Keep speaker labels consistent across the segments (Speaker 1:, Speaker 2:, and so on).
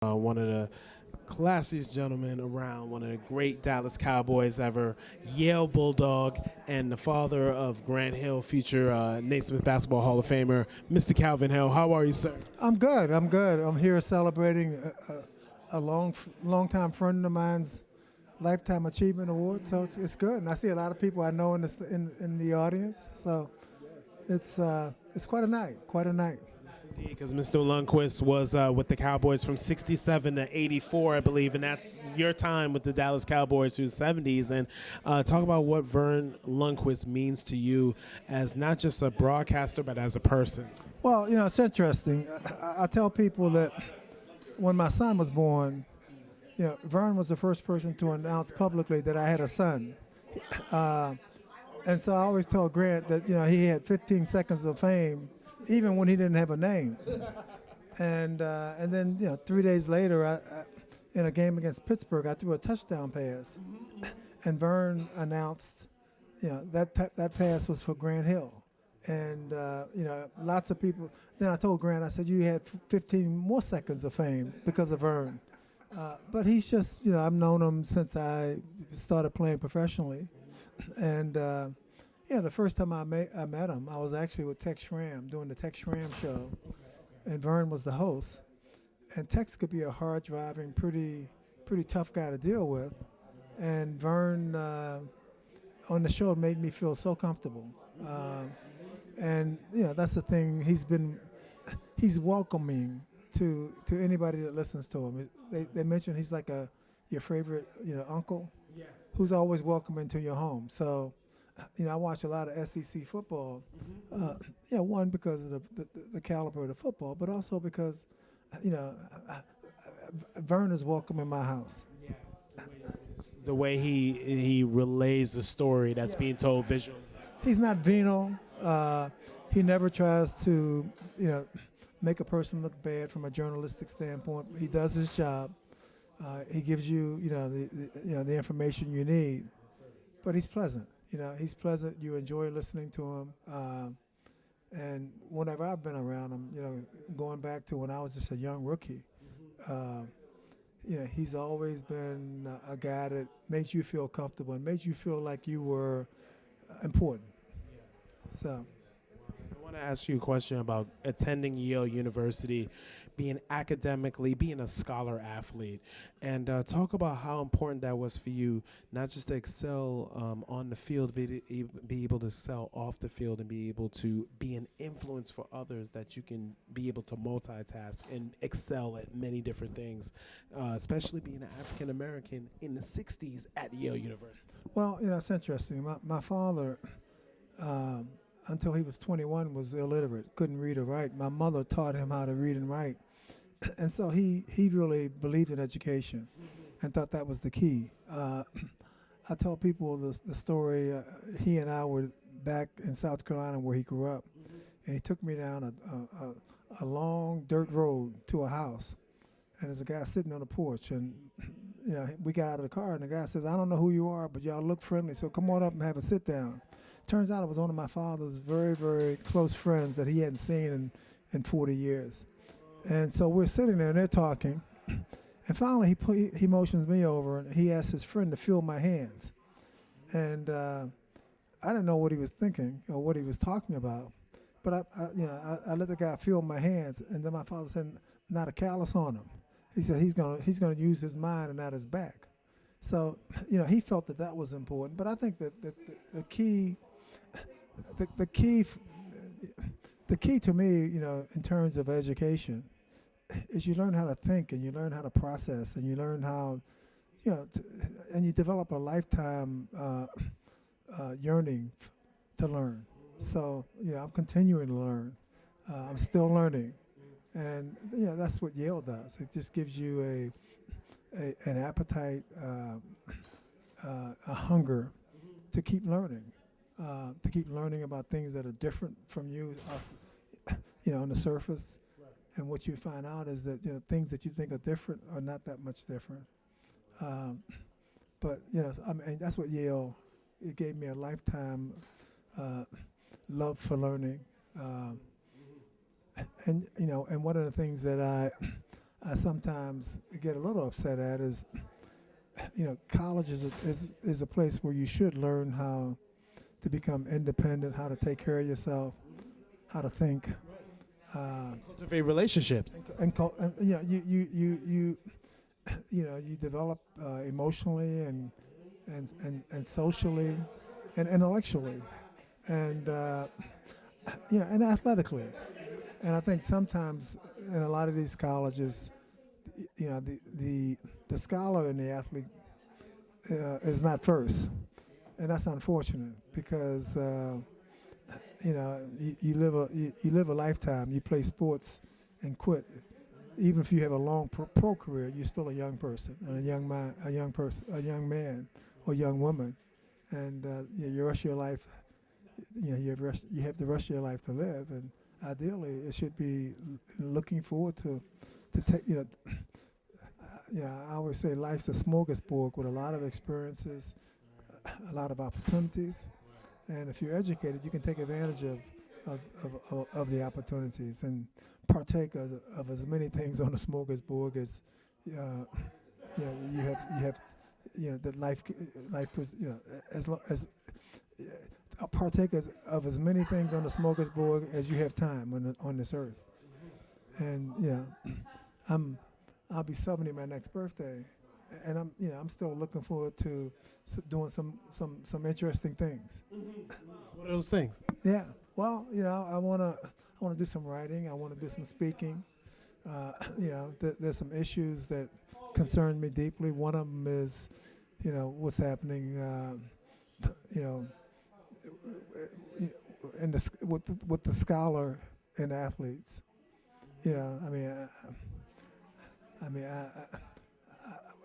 Speaker 1: One of the classiest gentlemen around, one of the great Dallas Cowboys ever, Yale Bulldog, and the father of Grant Hill, future Naismith Basketball Hall of Famer, Mr. Calvin Hill. How are you, sir?
Speaker 2: I'm good. I'm good. I'm here celebrating a long time friend of mine's lifetime achievement award. So it's good. And I see a lot of people I know in the audience. So it's quite a night. Quite a night.
Speaker 1: Yes, indeed, because Mr. Lundquist was with the Cowboys from 67 to 84, I believe, and that's your time with the Dallas Cowboys through the 70s. And talk about what Vern Lundquist means to you as not just a broadcaster, but as a person.
Speaker 2: Well, it's interesting. I tell people that when my son was born, Vern was the first person to announce publicly that I had a son. And so I always told Grant that, he had 15 seconds of fame, even when he didn't have a name. And then, 3 days later, in a game against Pittsburgh, I threw a touchdown pass. And Vern announced, that pass was for Grant Hill. And, lots of people. Then I told Grant, I said, you had 15 more seconds of fame because of Vern. But he's just, I've known him since I started playing professionally. And, the first time I met him, I was actually with Tex Schramm doing the Tex Schramm show. And Vern was the host. And Tex could be a hard-driving, pretty tough guy to deal with. And Vern on the show made me feel so comfortable. And that's the thing. He's welcoming to anybody that listens to him. They mention he's like your favorite uncle,
Speaker 1: Yes.
Speaker 2: who's always welcoming to your home. So I watch a lot of SEC football. One because of the caliber of the football, but also because Vern is welcome in my house.
Speaker 1: Yes. The way he relays the story that's being told visually.
Speaker 2: He's not venal. He never tries to, make a person look bad from a journalistic standpoint. He does his job. He gives you, the information you need. But he's pleasant. He's pleasant. You enjoy listening to him. And whenever I've been around him, going back to when I was just a young rookie, he's always been a guy that makes you feel comfortable and makes you feel like you were important.
Speaker 1: Yes.
Speaker 2: So.
Speaker 1: I want to ask you a question about attending Yale University, being a scholar athlete, and talk about how important that was for you, not just to excel on the field, but be able to excel off the field and be able to be an influence for others, that you can be able to multitask and excel at many different things, especially being an African American in the 60s at Yale University.
Speaker 2: Well, it's interesting. My father, until he was 21, was illiterate, couldn't read or write. My mother taught him how to read and write. And so he really believed in education and thought that was the key. I tell people the story. He and I were back in South Carolina where he grew up, and he took me down a long dirt road to a house. And there's a guy sitting on the porch, and we got out of the car, and the guy says, "I don't know who you are, but y'all look friendly, so come on up and have a sit down." Turns out it was one of my father's very, very close friends that he hadn't seen in 40 years. And so we're sitting there and they're talking. And finally he motions me over and he asks his friend to feel my hands. And I didn't know what he was thinking or what he was talking about. But I let the guy feel my hands. And then my father said, "Not a callus on him." He said he's gonna use his mind and not his back. So, he felt that was important. But I think that the key to me, in terms of education, is you learn how to think and you learn how to process and you learn how, and you develop a lifetime yearning to learn. So, I'm continuing to learn. I'm still learning. And, that's what Yale does. It just gives you an appetite, a hunger to keep learning. To keep learning about things that are different from you, on the surface. Right. And what you find out is that things that you think are different are not that much different. But that's what Yale. It gave me a lifetime love for learning, and one of the things that I sometimes get a little upset at is, college is a place where you should learn how to become independent, how to take care of yourself, how to think,
Speaker 1: Cultivate relationships.
Speaker 2: and you develop emotionally and socially and intellectually and and athletically. And I think sometimes in a lot of these colleges, the scholar and the athlete is not first, and that's unfortunate because you live a lifetime. You play sports and quit. Even if you have a long pro career, you're still a young person and a young man or young woman, and your rest of your life, you have the rest of your life to live, and ideally it should be looking forward to take I always say life's a smorgasbord with a lot of experiences, a lot of opportunities, and if you're educated, you can take advantage of the opportunities and partake of as many things on the smorgasbord as you have that as partake of as many things on the smorgasbord as you have time on this earth. And I'll be 70 my next birthday, and I'm still looking forward to doing some interesting things.
Speaker 1: What are those things?
Speaker 2: Yeah. Well, I wanna do some writing. I want to do some speaking. There's some issues that concern me deeply. One of them is, what's happening, with the scholar and athletes.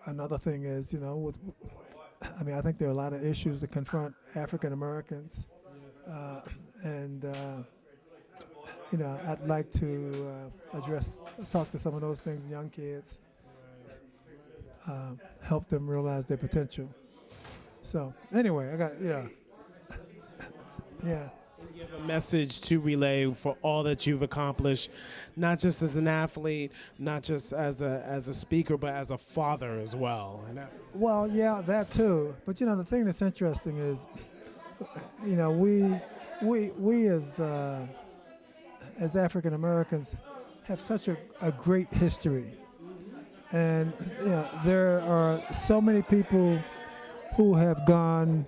Speaker 2: Another thing is, I think there are a lot of issues that confront African Americans, and I'd like to talk to some of those things, young kids, help them realize their potential. So anyway, I got yeah.
Speaker 1: You have a message to relay for all that you've accomplished, not just as an athlete, not just as a speaker, but as a father as well.
Speaker 2: Well, yeah, that too. But the thing that's interesting is, we as African Americans have such a great history, and there are so many people who have gone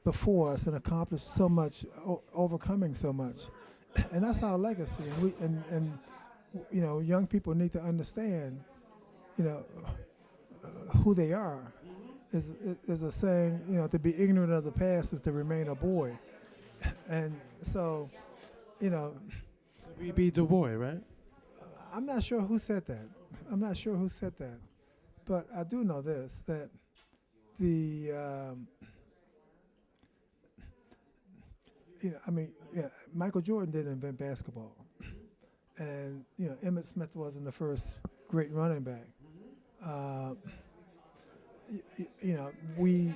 Speaker 2: before us and accomplished so much, overcoming so much, and that's our legacy. And young people need to understand, who they are. Is a saying, to be ignorant of the past is to remain a boy, and so,
Speaker 1: We be Du Bois, right?
Speaker 2: I'm not sure who said that. But I do know this, that Michael Jordan didn't invent basketball, and Emmitt Smith wasn't the first great running back. We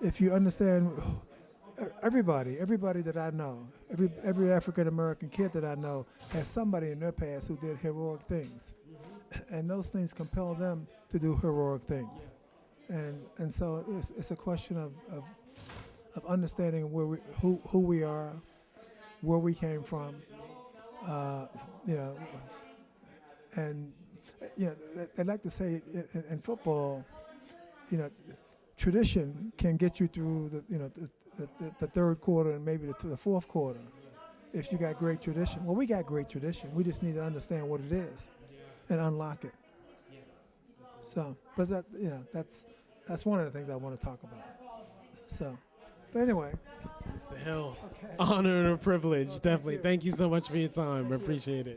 Speaker 2: if you understand, everybody that I know, every African American kid that I know has somebody in their past who did heroic things, and those things compel them to do heroic things. And so it's a question of understanding who we are, where we came from, and they like to say in football, tradition can get you through the third quarter and maybe the fourth quarter if you got great tradition. Well, we got great tradition. We just need to understand what it is and unlock it. So, but that's one of the things I want to talk about. So, but anyway.
Speaker 1: Mr. Hill,
Speaker 2: Okay.
Speaker 1: honor and a privilege, definitely. Thank you so much for your time. I appreciate it.